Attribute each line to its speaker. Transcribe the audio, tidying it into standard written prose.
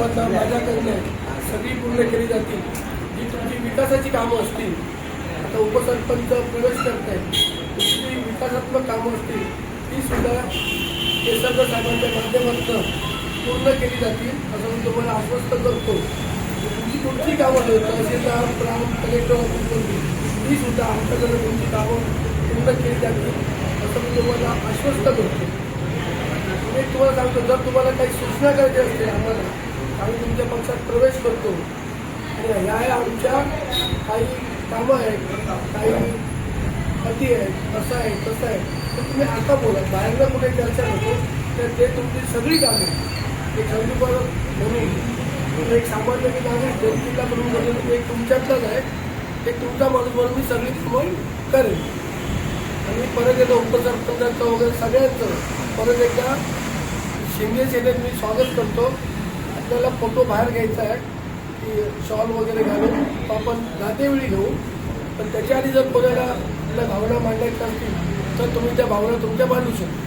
Speaker 1: जबाबदार माझ्याकडनं सगळी पूर्ण केली जातील. जी तुमची विकासाची कामं असतील, आता उपसरपंच प्रवेश करत आहेत, जी विकासात्मक कामं असतील ती सुद्धा केसरकर साहेबांच्या माध्यमातून पूर्ण केली जातील असं मी तुम्हाला आश्वस्त करतो. तुमची कुठची कामं तहसीलदार ग्राम कलेक्टर ऑफिसमधली ती सुद्धा आमच्याकडे तुमची कामं पूर्ण केली जातील असं मी तुम्हाला आश्वस्त करतो. मी तुम्हाला सांगतो, जर तुम्हाला काही सूचना करायची असतील आम्हाला, आम्ही तुमच्या पक्षात प्रवेश करतो आणि ह्या आमच्या काही कामं आहेत, काही अटी आहेत, असं आहे तसं आहे, तर तुम्ही आता बोला. बाहेरनं कुठे चर्चा नको. तर ते तुमची सगळी कामं एक खंडीपर म्हणून, एक सामान्य नागरिक जनतेला म्हणून बोलून एक तुमच्यातलाच आहे, एक तुमचा माणूस म्हणून मी सगळी कामं करेन. आणि परत एकदा उपसरपंचांचं वगैरे सगळ्यांचं परत एकदा शिंदे सेनेत मी स्वागत करतो. आपल्याला फोटो बाहेर घ्यायचा आहे की शॉल वगैरे घालून आपण नातेवेळी घेऊ, पण त्याच्या आधी जर कोणाला आपल्या भावना मांडायच्या असतील तर तुम्ही त्या भावना तुमच्या मांडू शकता.